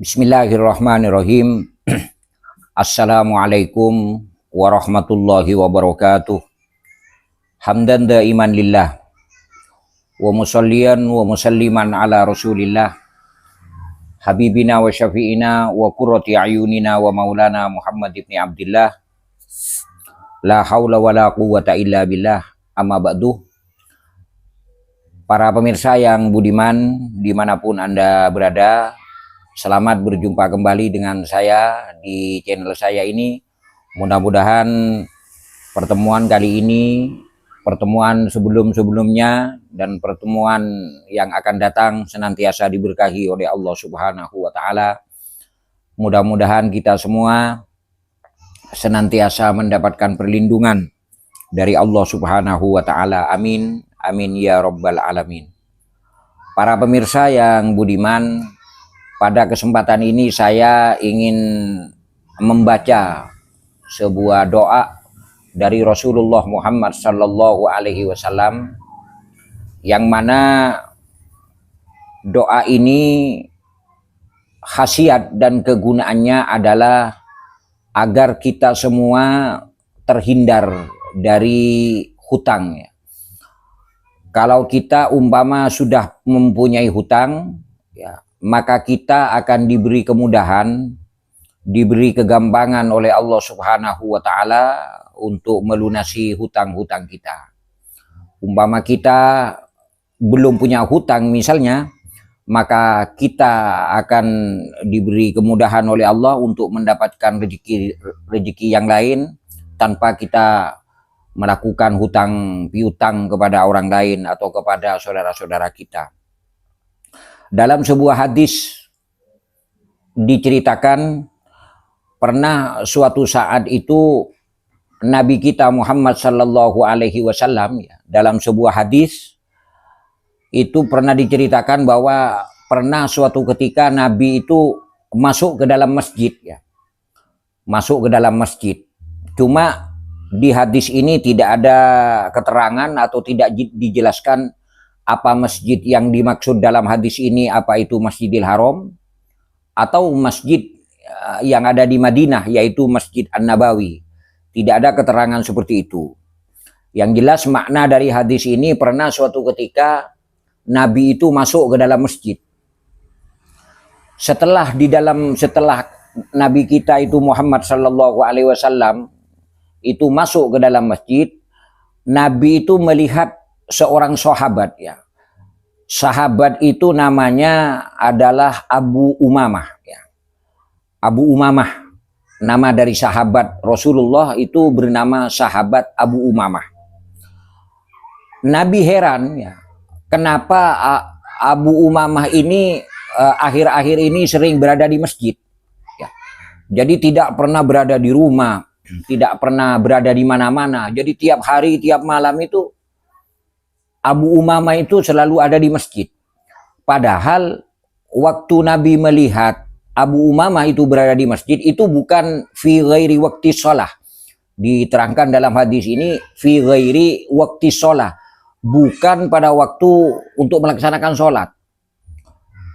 Bismillahirrahmanirrahim. Assalamualaikum warahmatullahi wabarakatuh. Hamdan daiman lillah wa musalliyan wa musalliman ala rasulillah habibina wa syafi'ina wa qurrati ayunina wa maulana Muhammad ibn Abdillah la haula wa la quwwata illa billah, amma ba'du. Para pemirsa yang budiman dimanapun Anda berada, selamat berjumpa kembali dengan saya di channel saya ini. Mudah-mudahan pertemuan kali ini, pertemuan sebelum-sebelumnya, dan pertemuan yang akan datang senantiasa diberkahi oleh Allah Subhanahu wa Ta'ala. Mudah-mudahan kita semua senantiasa mendapatkan perlindungan dari Allah Subhanahu wa Ta'ala. Amin, amin ya Rabbal Alamin. Para pemirsa yang budiman, pada kesempatan ini saya ingin membaca sebuah doa dari Rasulullah Muhammad Sallallahu Alaihi Wasallam, yang mana doa ini khasiat dan kegunaannya adalah agar kita semua terhindar dari hutang. Kalau kita umpama sudah mempunyai hutang, maka kita akan diberi kemudahan, diberi kegampangan oleh Allah Subhanahu wa Ta'ala untuk melunasi hutang-hutang kita. Umpama kita belum punya hutang misalnya, maka kita akan diberi kemudahan oleh Allah untuk mendapatkan rezeki yang lain tanpa kita melakukan hutang piutang kepada orang lain atau kepada saudara-saudara kita. Dalam sebuah hadis diceritakan, pernah suatu saat itu Nabi kita Muhammad Sallallahu Alaihi Wasallam, dalam sebuah hadis itu pernah diceritakan bahwa pernah suatu ketika Nabi itu masuk ke dalam masjid, masuk ke dalam masjid. Cuma di hadis ini tidak ada keterangan atau tidak dijelaskan apa masjid yang dimaksud dalam hadis ini, apa itu Masjidil Haram atau masjid yang ada di Madinah, yaitu Masjid An-Nabawi. Tidak ada keterangan seperti itu. Yang jelas makna dari hadis ini, pernah suatu ketika Nabi itu masuk ke dalam masjid. Setelah Nabi kita itu Muhammad Sallallahu Alaihi Wasallam itu masuk ke dalam masjid, Nabi itu melihat seorang sahabat, Sahabat itu namanya adalah Abu Umamah, Abu Umamah, nama dari sahabat Rasulullah itu bernama sahabat Abu Umamah. Nabi heran, kenapa Abu Umamah ini akhir-akhir ini sering berada di masjid. Jadi tidak pernah berada di rumah, tidak pernah berada di mana-mana. Jadi tiap hari, tiap malam itu Abu Umamah itu selalu ada di masjid. Padahal waktu Nabi melihat Abu Umamah itu berada di masjid, itu bukan fi ghairi waqti sholah. Diterangkan dalam hadis ini fi ghairi waqti sholah, bukan pada waktu untuk melaksanakan sholat.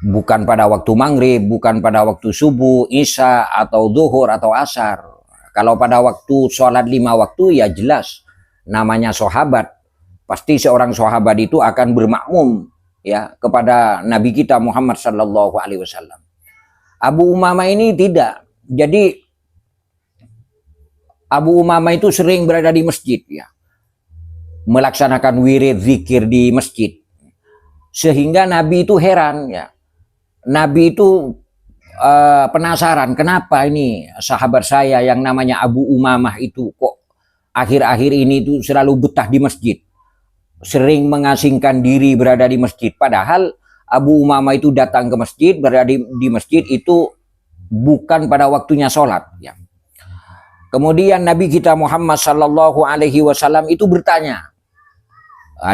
Bukan pada waktu maghrib, bukan pada waktu subuh, isya, atau zuhur, atau asar. Kalau pada waktu sholat 5 waktu, ya jelas namanya sahabat. Pasti seorang sahabat itu akan bermakmum kepada Nabi kita Muhammad Sallallahu Alaihi Wasallam. Abu Umamah ini tidak. Jadi Abu Umamah itu sering berada di masjid, melaksanakan wirid zikir di masjid. Sehingga Nabi itu heran, Nabi itu penasaran, kenapa ini sahabat saya yang namanya Abu Umamah itu kok akhir-akhir ini itu selalu betah di masjid, sering mengasingkan diri berada di masjid. Padahal Abu Umamah itu datang ke masjid, berada di masjid itu bukan pada waktunya sholat. Kemudian Nabi kita Muhammad Sallallahu Alaihi Wasallam itu bertanya,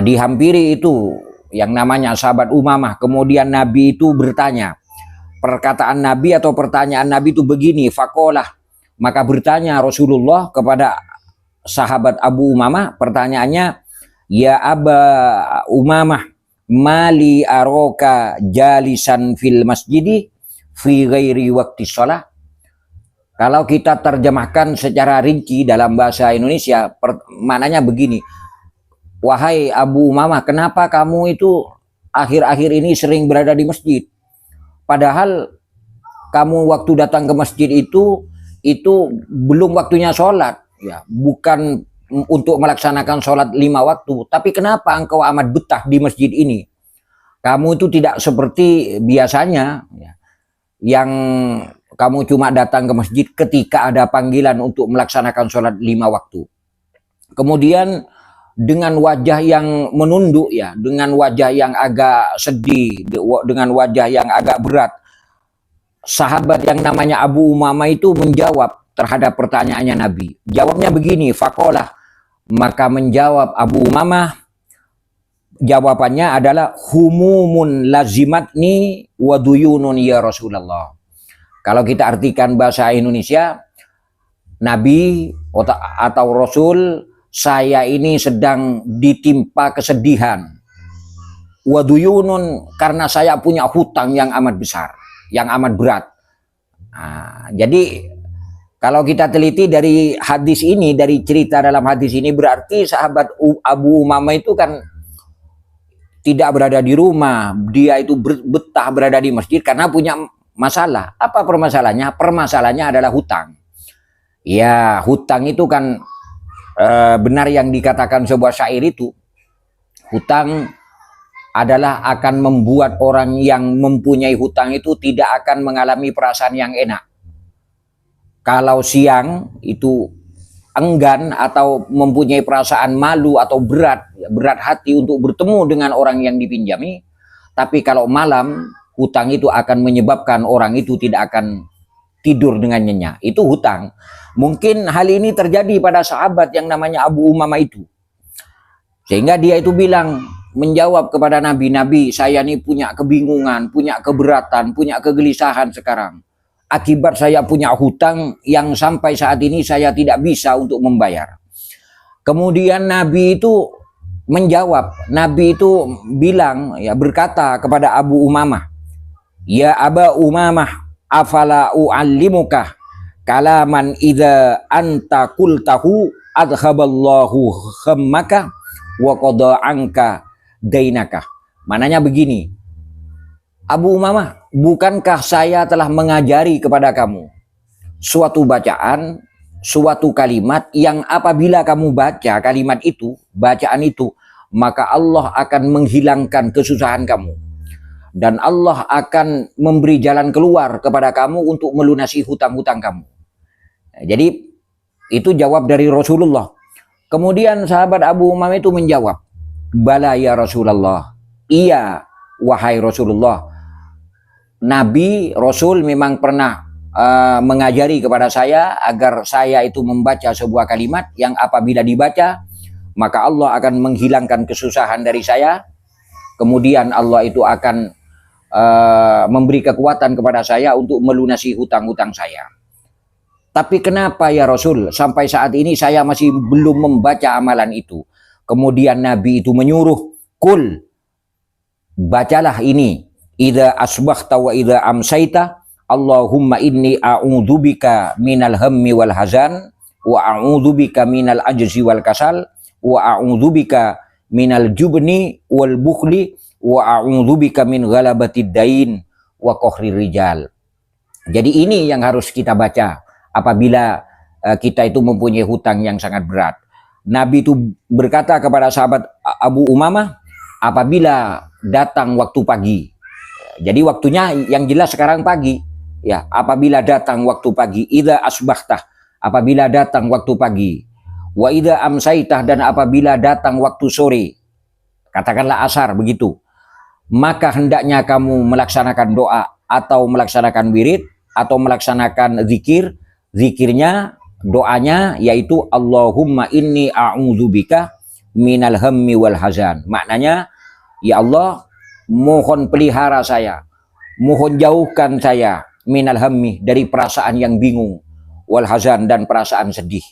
dihampiri itu yang namanya sahabat Umamah. Kemudian Nabi itu bertanya, perkataan Nabi atau pertanyaan Nabi itu begini, faqalah, maka bertanya Rasulullah kepada sahabat Abu Umamah, pertanyaannya, ya Aba Umamah, mali aroka jalisan fil masjidi fi ghairi waqti shalah. Kalau kita terjemahkan secara rinci dalam bahasa Indonesia, maknanya begini. Wahai Abu Umamah, kenapa kamu itu akhir-akhir ini sering berada di masjid? Padahal kamu waktu datang ke masjid itu belum waktunya sholat, ya, bukan untuk melaksanakan sholat 5 waktu. Tapi kenapa engkau amat betah di masjid ini? Kamu itu tidak seperti biasanya, ya, yang kamu cuma datang ke masjid ketika ada panggilan untuk melaksanakan sholat 5 waktu. Kemudian dengan wajah yang menunduk, ya, dengan wajah yang agak sedih, dengan wajah yang agak berat, sahabat yang namanya Abu Umamah itu menjawab terhadap pertanyaannya Nabi. Jawabnya begini, faqalah, maka menjawab Abu Umamah, jawabannya adalah humumun lazimatni wa duyunun ya Rasulullah. Kalau kita artikan bahasa Indonesia, Nabi atau Rasul, saya ini sedang ditimpa kesedihan. Waduyunun, karena saya punya hutang yang amat besar, yang amat berat. Nah, jadi kalau kita teliti dari hadis ini, dari cerita dalam hadis ini, berarti sahabat Abu Umamah itu kan tidak berada di rumah. Dia itu betah berada di masjid karena punya masalah. Apa permasalahannya? Permasalahannya adalah hutang. Ya, hutang itu kan benar yang dikatakan sebuah syair itu. Hutang adalah akan membuat orang yang mempunyai hutang itu tidak akan mengalami perasaan yang enak. Kalau siang itu enggan atau mempunyai perasaan malu atau berat hati untuk bertemu dengan orang yang dipinjami. Tapi kalau malam, hutang itu akan menyebabkan orang itu tidak akan tidur dengan nyenyak. Itu hutang. Mungkin hal ini terjadi pada sahabat yang namanya Abu Umamah itu. Sehingga dia itu bilang, menjawab kepada Nabi, Nabi, saya ini punya kebingungan, punya keberatan, punya kegelisahan sekarang. Akibat saya punya hutang yang sampai saat ini saya tidak bisa untuk membayar. Kemudian Nabi itu menjawab, Nabi itu bilang, ya, berkata kepada Abu Umamah, ya Aba Umamah, afala u'allimuka kalaman idza anta qultahu adhaballahu khammaka wa qada anka dainaka. Mananya begini, Abu Umamah, bukankah saya telah mengajari kepada kamu suatu bacaan, suatu kalimat yang apabila kamu baca kalimat itu, bacaan itu, maka Allah akan menghilangkan kesusahan kamu. Dan Allah akan memberi jalan keluar kepada kamu untuk melunasi hutang-hutang kamu. Jadi itu jawab dari Rasulullah. Kemudian sahabat Abu Umamah itu menjawab, bala ya Rasulullah. Iya, wahai Rasulullah. Nabi, Rasul memang pernah mengajari kepada saya agar saya itu membaca sebuah kalimat yang apabila dibaca, maka Allah akan menghilangkan kesusahan dari saya. Kemudian Allah itu akan memberi kekuatan kepada saya untuk melunasi hutang-hutang saya. Tapi kenapa ya Rasul, sampai saat ini saya masih belum membaca amalan itu? Kemudian Nabi itu menyuruh, kul, bacalah ini, idza asbahta wa idza amsaita, Allahumma inni a'udzubika minal hammi wal hazan, wa a'udzubika minal ajzi wal kasal, wa a'udzubika minal jubni wal bukhli, wa a'udzubika min ghalabatid dain wa qahrir rijal. Jadi ini yang harus kita baca apabila kita itu mempunyai hutang yang sangat berat. Nabi itu berkata kepada sahabat Abu Umamah, apabila datang waktu pagi. Jadi waktunya yang jelas sekarang pagi. Ya, apabila datang waktu pagi, idza asbahtah, apabila datang waktu pagi. Wa idza amsaitah, dan apabila datang waktu sore. Katakanlah asar begitu. Maka hendaknya kamu melaksanakan doa atau melaksanakan wirid atau melaksanakan zikir. Zikirnya, doanya yaitu Allahumma inni a'udzubika minal hammi wal hazan. Maknanya, ya Allah, mohon pelihara saya, mohon jauhkan saya minal hammi, dari perasaan yang bingung, wal hazan, dan perasaan sedih.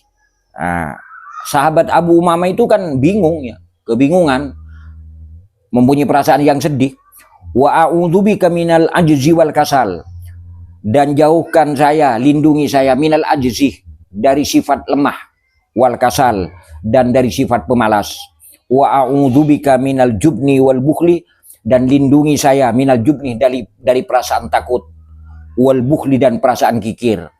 Nah, sahabat Abu Umamah itu kan bingung, ya, kebingungan, mempunyai perasaan yang sedih. Wa a'udzubika minal ajzi wal kasal. dan jauhkan saya, lindungi saya minal ajzih, dari sifat lemah, wal kasal, dan dari sifat pemalas. Wa a'udzubika minal jubni wal bukhli, dan lindungi saya minal jubni, dari perasaan takut, wal bukhli, dan perasaan kikir.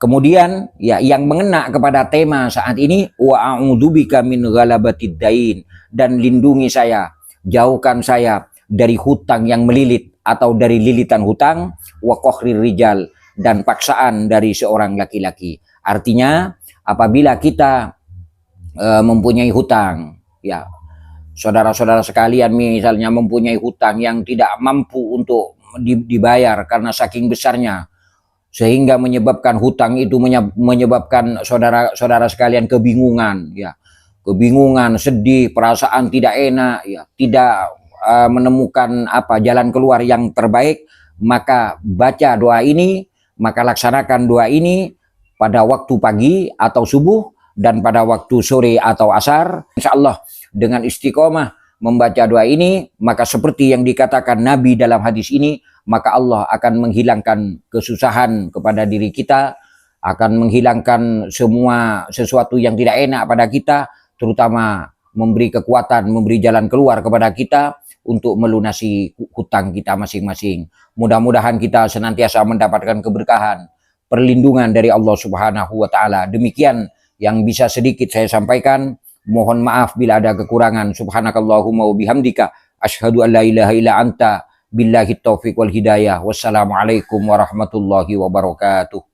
Kemudian ya yang mengena kepada tema saat ini, wa a'udzubika min ghalabatid dain, dan lindungi saya, jauhkan saya dari hutang yang melilit atau dari lilitan hutang, wa qahrir rijal, dan paksaan dari seorang laki-laki. Artinya apabila kita mempunyai hutang, ya saudara-saudara sekalian misalnya mempunyai hutang yang tidak mampu untuk dibayar karena saking besarnya, sehingga menyebabkan hutang itu menyebabkan saudara-saudara sekalian kebingungan, ya, kebingungan, sedih, perasaan tidak enak, ya, tidak menemukan jalan keluar yang terbaik, maka baca doa ini, maka laksanakan doa ini pada waktu pagi atau subuh dan pada waktu sore atau asar. Insya Allah dengan istiqomah membaca doa ini, maka seperti yang dikatakan Nabi dalam hadis ini, maka Allah akan menghilangkan kesusahan kepada diri kita, akan menghilangkan semua sesuatu yang tidak enak pada kita, terutama memberi kekuatan, memberi jalan keluar kepada kita untuk melunasi hutang kita masing-masing. Mudah-mudahan kita senantiasa mendapatkan keberkahan, perlindungan dari Allah Subhanahu wa Ta'ala. Demikian yang bisa sedikit saya sampaikan. Mohon maaf bila ada kekurangan. Subhanakallahumma wa bihamdika asyhadu an la ilaha illa anta, billahi taufiq wal hidayah. Wassalamualaikum warahmatullahi wabarakatuh.